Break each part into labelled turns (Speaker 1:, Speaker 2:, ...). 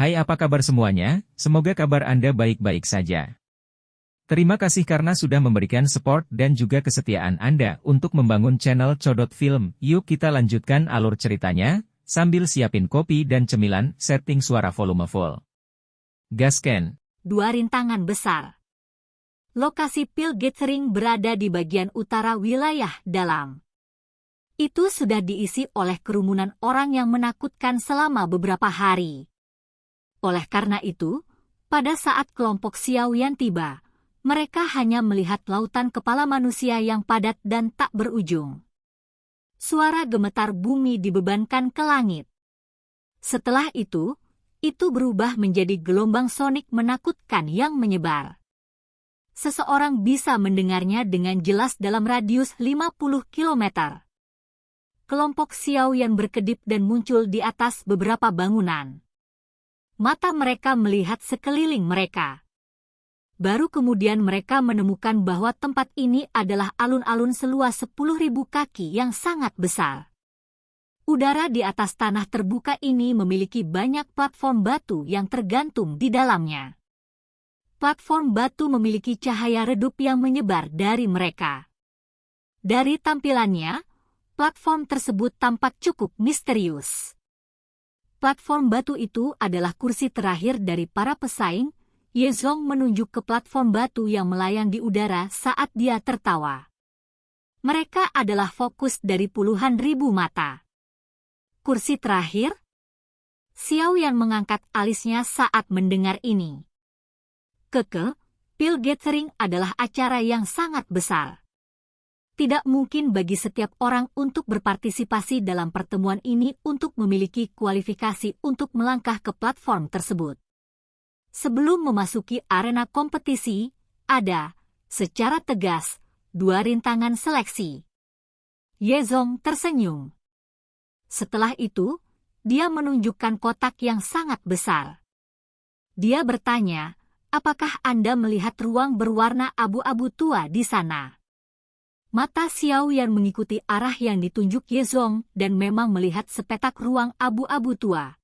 Speaker 1: Hai, apa kabar semuanya? Semoga kabar Anda baik-baik saja. Terima kasih karena sudah memberikan support dan juga kesetiaan Anda untuk membangun channel Codot Film. Yuk kita lanjutkan alur ceritanya, sambil siapin kopi dan cemilan, setting suara volume full. Gasken.
Speaker 2: Dua rintangan besar. Lokasi Pil Gathering berada di bagian utara wilayah dalam. Itu sudah diisi oleh kerumunan orang yang menakutkan selama beberapa hari. Oleh karena itu, pada saat kelompok Xiaoyan tiba, mereka hanya melihat lautan kepala manusia yang padat dan tak berujung. Suara gemetar bumi dibebankan ke langit. Setelah itu berubah menjadi gelombang sonik menakutkan yang menyebar. Seseorang bisa mendengarnya dengan jelas dalam radius 50 km. Kelompok Xiaoyan berkedip dan muncul di atas beberapa bangunan. Mata mereka melihat sekeliling mereka. Baru kemudian mereka menemukan bahwa tempat ini adalah alun-alun seluas 10.000 kaki yang sangat besar. Udara di atas tanah terbuka ini memiliki banyak platform batu yang tergantung di dalamnya. Platform batu memiliki cahaya redup yang menyebar dari mereka. Dari tampilannya, platform tersebut tampak cukup misterius. Platform batu itu adalah kursi terakhir dari para pesaing. Yezong menunjuk ke platform batu yang melayang di udara saat dia tertawa. Mereka adalah fokus dari puluhan ribu mata. Kursi terakhir? Xiaoyan mengangkat alisnya saat mendengar ini. Pil Gathering adalah acara yang sangat besar. Tidak mungkin bagi setiap orang untuk berpartisipasi dalam pertemuan ini untuk memiliki kualifikasi untuk melangkah ke platform tersebut. Sebelum memasuki arena kompetisi, ada, secara tegas, dua rintangan seleksi. Yezong tersenyum. Setelah itu, dia menunjukkan kotak yang sangat besar. Dia bertanya, apakah Anda melihat ruang berwarna abu-abu tua di sana? Mata Xiaoyan mengikuti arah yang ditunjuk Yezong dan memang melihat sepetak ruang abu-abu tua.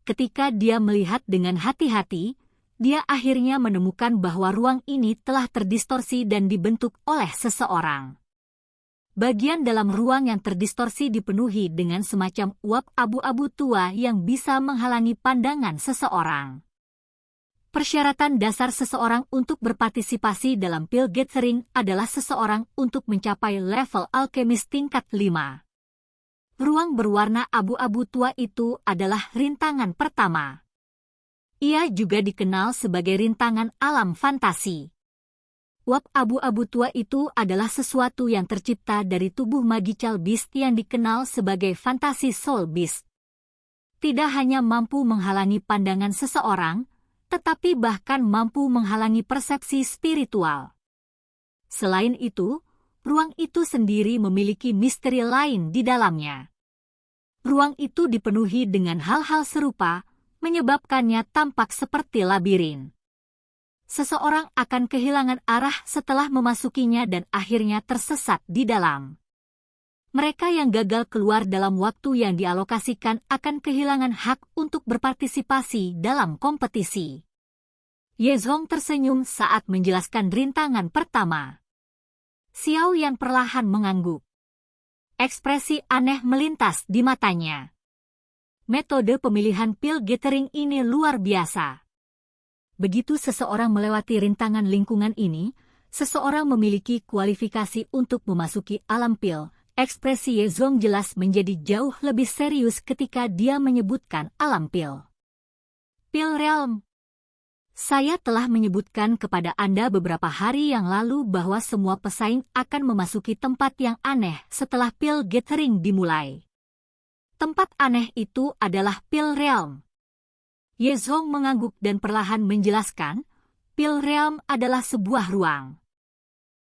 Speaker 2: Ketika dia melihat dengan hati-hati, dia akhirnya menemukan bahwa ruang ini telah terdistorsi dan dibentuk oleh seseorang. Bagian dalam ruang yang terdistorsi dipenuhi dengan semacam uap abu-abu tua yang bisa menghalangi pandangan seseorang. Persyaratan dasar seseorang untuk berpartisipasi dalam Pil Gathering adalah seseorang untuk mencapai level alkemis tingkat 5. Ruang berwarna abu-abu tua itu adalah rintangan pertama. Ia juga dikenal sebagai rintangan alam fantasi. Uap abu-abu tua itu adalah sesuatu yang tercipta dari tubuh magical beast yang dikenal sebagai fantasi soul beast. Tidak hanya mampu menghalangi pandangan seseorang, tetapi bahkan mampu menghalangi persepsi spiritual. Selain itu, ruang itu sendiri memiliki misteri lain di dalamnya. Ruang itu dipenuhi dengan hal-hal serupa, menyebabkannya tampak seperti labirin. Seseorang akan kehilangan arah setelah memasukinya dan akhirnya tersesat di dalam. Mereka yang gagal keluar dalam waktu yang dialokasikan akan kehilangan hak untuk berpartisipasi dalam kompetisi. Yezong tersenyum saat menjelaskan rintangan pertama. Xiaoyan perlahan mengangguk. Ekspresi aneh melintas di matanya. Metode pemilihan Pil Gathering ini luar biasa. Begitu seseorang melewati rintangan lingkungan ini, seseorang memiliki kualifikasi untuk memasuki alam pil. Ekspresi Yezong jelas menjadi jauh lebih serius ketika dia menyebutkan alam pil. Pil Realm. Saya telah menyebutkan kepada Anda beberapa hari yang lalu bahwa semua pesaing akan memasuki tempat yang aneh setelah Pil Gathering dimulai. Tempat aneh itu adalah Pil Realm. Yezong mengangguk dan perlahan menjelaskan, Pil Realm adalah sebuah ruang.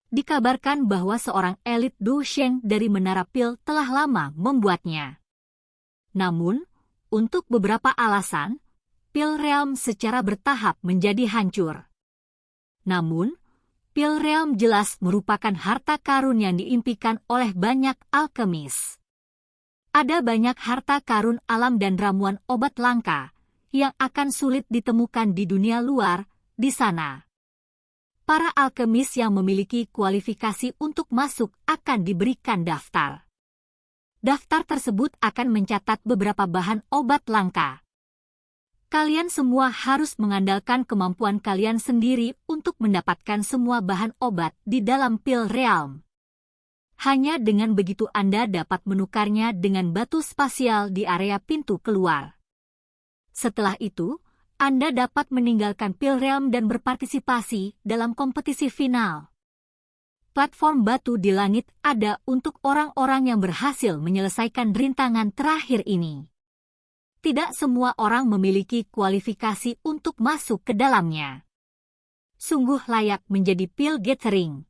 Speaker 2: Dikabarkan bahwa seorang elit Du Sheng dari Menara Pil telah lama membuatnya. Namun, untuk beberapa alasan, Pil Realm secara bertahap menjadi hancur. Namun, Pil Realm jelas merupakan harta karun yang diimpikan oleh banyak alkemis. Ada banyak harta karun alam dan ramuan obat langka, yang akan sulit ditemukan di dunia luar, di sana. Para alkemis yang memiliki kualifikasi untuk masuk akan diberikan daftar. Daftar tersebut akan mencatat beberapa bahan obat langka. Kalian semua harus mengandalkan kemampuan kalian sendiri untuk mendapatkan semua bahan obat di dalam Pill Realm. Hanya dengan begitu Anda dapat menukarnya dengan batu spasial di area pintu keluar. Setelah itu, Anda dapat meninggalkan Pill Realm dan berpartisipasi dalam kompetisi final. Platform batu di langit ada untuk orang-orang yang berhasil menyelesaikan rintangan terakhir ini. Tidak semua orang memiliki kualifikasi untuk masuk ke dalamnya. Sungguh layak menjadi Pill Gathering.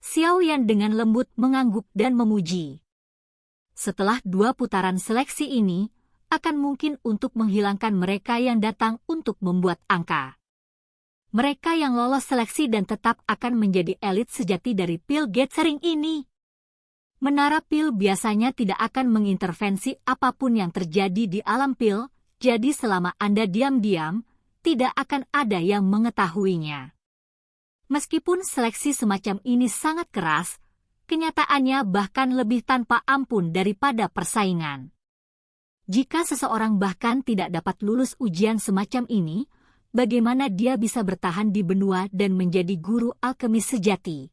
Speaker 2: Xiao Yan dengan lembut mengangguk dan memuji. Setelah 2 putaran seleksi ini, akan mungkin untuk menghilangkan mereka yang datang untuk membuat angka. Mereka yang lolos seleksi dan tetap akan menjadi elit sejati dari Pill Gathering ini. Menara pil biasanya tidak akan mengintervensi apapun yang terjadi di alam pil, jadi selama Anda diam-diam, tidak akan ada yang mengetahuinya. Meskipun seleksi semacam ini sangat keras, kenyataannya bahkan lebih tanpa ampun daripada persaingan. Jika seseorang bahkan tidak dapat lulus ujian semacam ini, bagaimana dia bisa bertahan di benua dan menjadi guru alkemis sejati?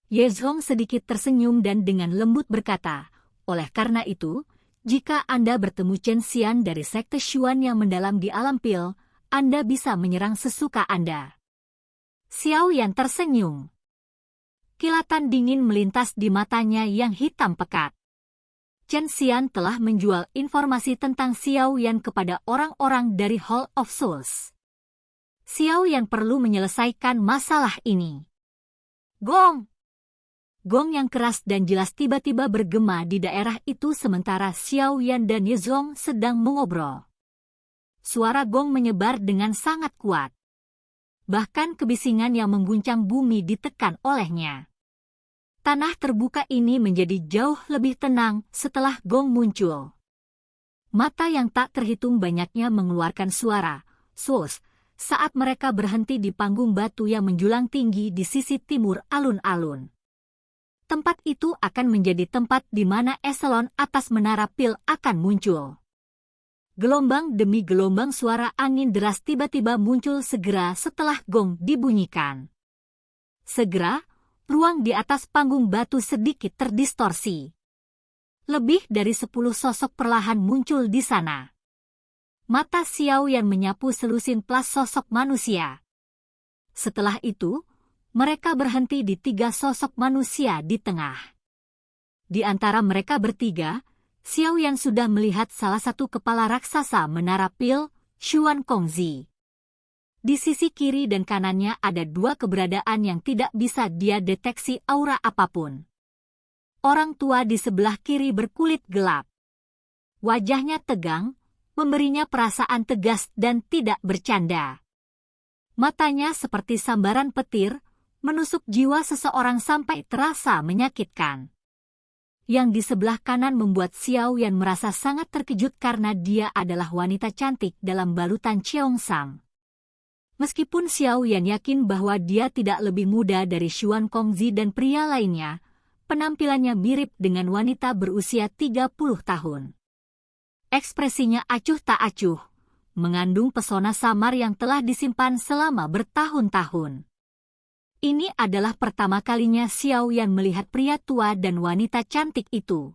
Speaker 2: Ye Zhong sedikit tersenyum dan dengan lembut berkata, oleh karena itu, jika Anda bertemu Chen Xian dari sekte Xuan yang mendalam di alam pil, Anda bisa menyerang sesuka Anda. Xiao Yan tersenyum. Kilatan dingin melintas di matanya yang hitam pekat. Chen Xian telah menjual informasi tentang Xiao Yan kepada orang-orang dari Hall of Souls. Xiao Yan perlu menyelesaikan masalah ini. Gong! Gong yang keras dan jelas tiba-tiba bergema di daerah itu sementara Xiao Yan dan Ye Zhong sedang mengobrol. Suara gong menyebar dengan sangat kuat. Bahkan kebisingan yang mengguncang bumi ditekan olehnya. Tanah terbuka ini menjadi jauh lebih tenang setelah gong muncul. Mata yang tak terhitung banyaknya mengeluarkan suara, sus, saat mereka berhenti di panggung batu yang menjulang tinggi di sisi timur alun-alun. Tempat itu akan menjadi tempat di mana eselon atas menara pil akan muncul. Gelombang demi gelombang suara angin deras tiba-tiba muncul segera setelah gong dibunyikan. Segera, ruang di atas panggung batu sedikit terdistorsi. Lebih dari 10 sosok perlahan muncul di sana. Mata Xiao Yan menyapu selusin plas sosok manusia. Setelah itu, mereka berhenti di 3 sosok manusia di tengah. Di antara mereka bertiga, Xiao Yan sudah melihat salah satu kepala raksasa menara pil, Xuan Kongzi. Di sisi kiri dan kanannya ada 2 keberadaan yang tidak bisa dia deteksi aura apapun. Orang tua di sebelah kiri berkulit gelap. Wajahnya tegang, memberinya perasaan tegas dan tidak bercanda. Matanya seperti sambaran petir, menusuk jiwa seseorang sampai terasa menyakitkan. Yang di sebelah kanan membuat Xiao Yan merasa sangat terkejut karena dia adalah wanita cantik dalam balutan Cheongsam. Meskipun Xiao Yan yakin bahwa dia tidak lebih muda dari Xuan Kongzi dan pria lainnya, penampilannya mirip dengan wanita berusia 30 tahun. Ekspresinya acuh tak acuh, mengandung pesona samar yang telah disimpan selama bertahun-tahun. Ini adalah pertama kalinya Xiao Yan melihat pria tua dan wanita cantik itu.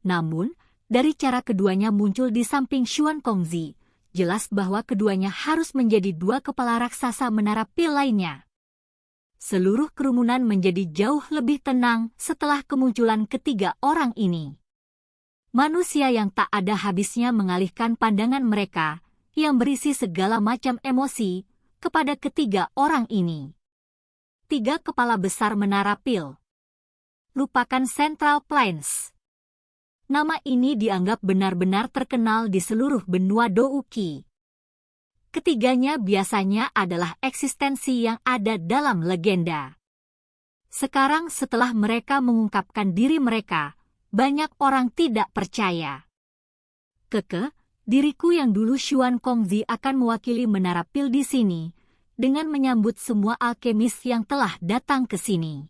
Speaker 2: Namun, dari cara keduanya muncul di samping Xuan Kongzi, jelas bahwa keduanya harus menjadi 2 kepala raksasa menara pil lainnya. Seluruh kerumunan menjadi jauh lebih tenang setelah kemunculan ketiga orang ini. Manusia yang tak ada habisnya mengalihkan pandangan mereka, yang berisi segala macam emosi, kepada ketiga orang ini. 3 kepala besar menara pil. Lupakan Central Plains. Nama ini dianggap benar-benar terkenal di seluruh benua Douki. Ketiganya biasanya adalah eksistensi yang ada dalam legenda. Sekarang setelah mereka mengungkapkan diri mereka, banyak orang tidak percaya. Keke, Diriku yang dulu Xuan Kongzi akan mewakili Menara Pil di sini, dengan menyambut semua alkemis yang telah datang ke sini.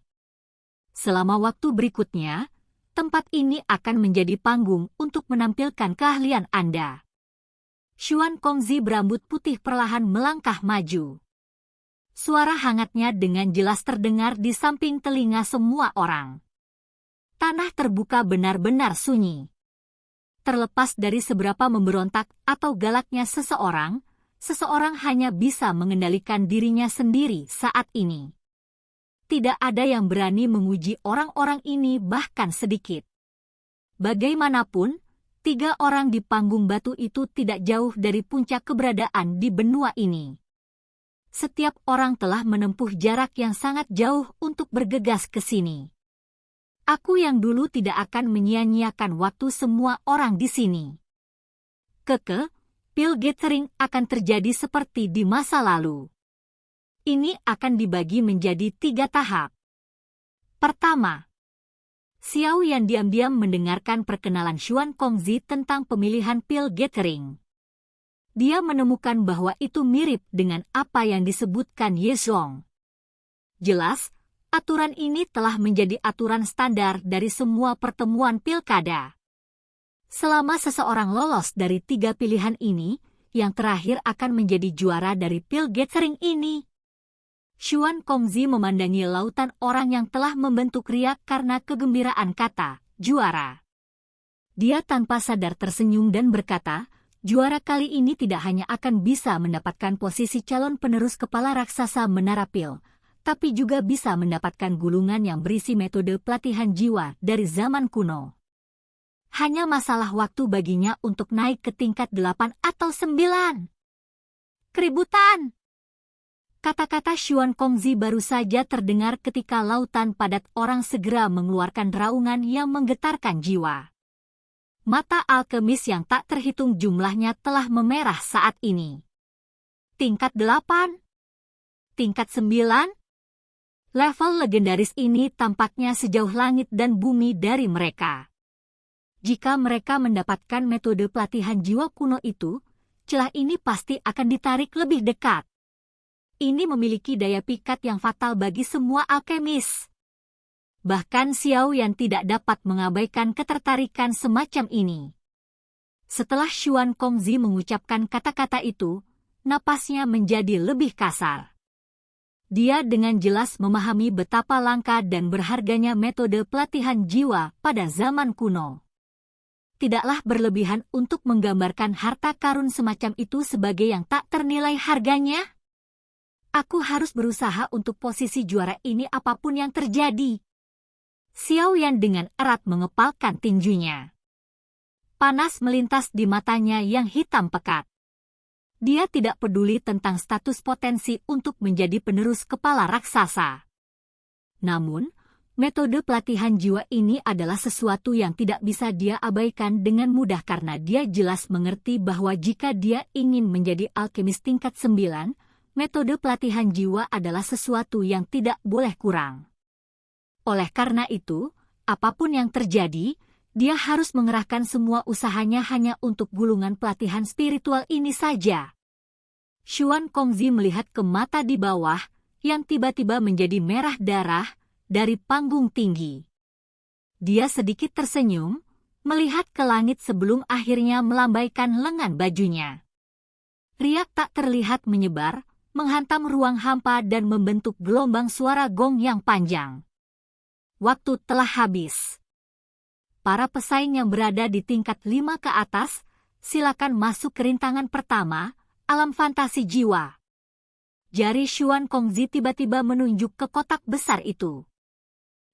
Speaker 2: Selama waktu berikutnya, tempat ini akan menjadi panggung untuk menampilkan keahlian Anda. Xuan Kongzi berambut putih perlahan melangkah maju. Suara hangatnya dengan jelas terdengar di samping telinga semua orang. Tanah terbuka benar-benar sunyi. Terlepas dari seberapa memberontak atau galaknya seseorang, seseorang hanya bisa mengendalikan dirinya sendiri saat ini. Tidak ada yang berani menguji orang-orang ini bahkan sedikit. Bagaimanapun, 3 orang di panggung batu itu tidak jauh dari puncak keberadaan di benua ini. Setiap orang telah menempuh jarak yang sangat jauh untuk bergegas ke sini. Aku yang dulu tidak akan menyia-nyiakan waktu semua orang di sini. Pil Gathering akan terjadi seperti di masa lalu. Ini akan dibagi menjadi 3 tahap. Pertama, Xiao Yan diam-diam mendengarkan perkenalan Xuan Kongzi tentang pemilihan Pil Gathering. Dia menemukan bahwa itu mirip dengan apa yang disebutkan Ye Zhong. Jelas, aturan ini telah menjadi aturan standar dari semua pertemuan pilkada. Selama seseorang lolos dari 3 pilihan ini, yang terakhir akan menjadi juara dari Pil Gathering ini. Xuan Kongzi memandangi lautan orang yang telah membentuk riak karena kegembiraan kata, juara. Dia tanpa sadar tersenyum dan berkata, juara kali ini tidak hanya akan bisa mendapatkan posisi calon penerus kepala raksasa Menara Pil, tapi juga bisa mendapatkan gulungan yang berisi metode pelatihan jiwa dari zaman kuno. Hanya masalah waktu baginya untuk naik ke tingkat 8 atau 9. Keributan! Kata-kata Xuan Kongzi baru saja terdengar ketika lautan padat orang segera mengeluarkan raungan yang menggetarkan jiwa. Mata alkemis yang tak terhitung jumlahnya telah memerah saat ini. Tingkat 8? Tingkat 9? Level legendaris ini tampaknya sejauh langit dan bumi dari mereka. Jika mereka mendapatkan metode pelatihan jiwa kuno itu, celah ini pasti akan ditarik lebih dekat. Ini memiliki daya pikat yang fatal bagi semua alkemis. Bahkan Xiao Yan tidak dapat mengabaikan ketertarikan semacam ini. Setelah Xuan Kongzi mengucapkan kata-kata itu, napasnya menjadi lebih kasar. Dia dengan jelas memahami betapa langka dan berharganya metode pelatihan jiwa pada zaman kuno. Tidaklah berlebihan untuk menggambarkan harta karun semacam itu sebagai yang tak ternilai harganya. Aku harus berusaha untuk posisi juara ini apapun yang terjadi. Xiao Yan dengan erat mengepalkan tinjunya. Panas melintas di matanya yang hitam pekat. Dia tidak peduli tentang status potensi untuk menjadi penerus kepala raksasa. Namun, metode pelatihan jiwa ini adalah sesuatu yang tidak bisa dia abaikan dengan mudah karena dia jelas mengerti bahwa jika dia ingin menjadi alkemis tingkat 9, metode pelatihan jiwa adalah sesuatu yang tidak boleh kurang. Oleh karena itu, apapun yang terjadi, dia harus mengerahkan semua usahanya hanya untuk gulungan pelatihan spiritual ini saja. Xuan Kongzi melihat ke mata di bawah, yang tiba-tiba menjadi merah darah, dari panggung tinggi. Dia sedikit tersenyum, melihat ke langit sebelum akhirnya melambaikan lengan bajunya. Riak tak terlihat menyebar, menghantam ruang hampa dan membentuk gelombang suara gong yang panjang. Waktu telah habis. Para pesaing yang berada di tingkat 5 ke atas, silakan masuk ke rintangan pertama, alam fantasi jiwa. Jari Xuan Kongzi tiba-tiba menunjuk ke kotak besar itu.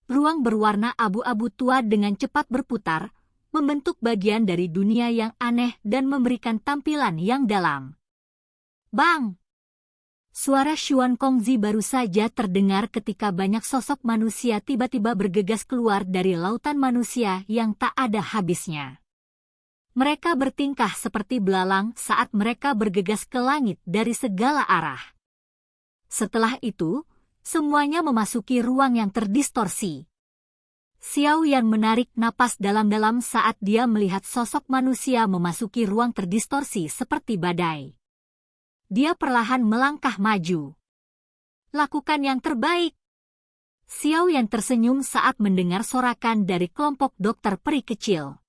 Speaker 2: Ruang berwarna abu-abu tua dengan cepat berputar, membentuk bagian dari dunia yang aneh dan memberikan tampilan yang dalam. Bang! Suara Xuan Kongzi baru saja terdengar ketika banyak sosok manusia tiba-tiba bergegas keluar dari lautan manusia yang tak ada habisnya. Mereka bertingkah seperti belalang saat mereka bergegas ke langit dari segala arah. Setelah itu, semuanya memasuki ruang yang terdistorsi. Xiao Yan menarik napas dalam-dalam saat dia melihat sosok manusia memasuki ruang terdistorsi seperti badai. Dia perlahan melangkah maju. Lakukan yang terbaik. Xiao Yan tersenyum saat mendengar sorakan dari kelompok dokter peri kecil.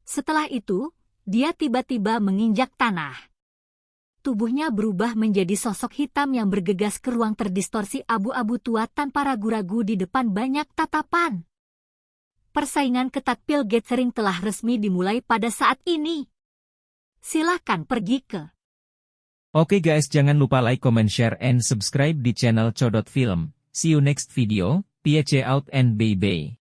Speaker 2: Setelah itu, dia tiba-tiba menginjak tanah. Tubuhnya berubah menjadi sosok hitam yang bergegas ke ruang terdistorsi abu-abu tua tanpa ragu-ragu di depan banyak tatapan. Persaingan ketat Pil Gathering telah resmi dimulai pada saat ini. Silakan pergi ke.
Speaker 1: Oke guys, jangan lupa like, comment, share, and subscribe di channel Codot Film. See you next video, peace out and bye-bye.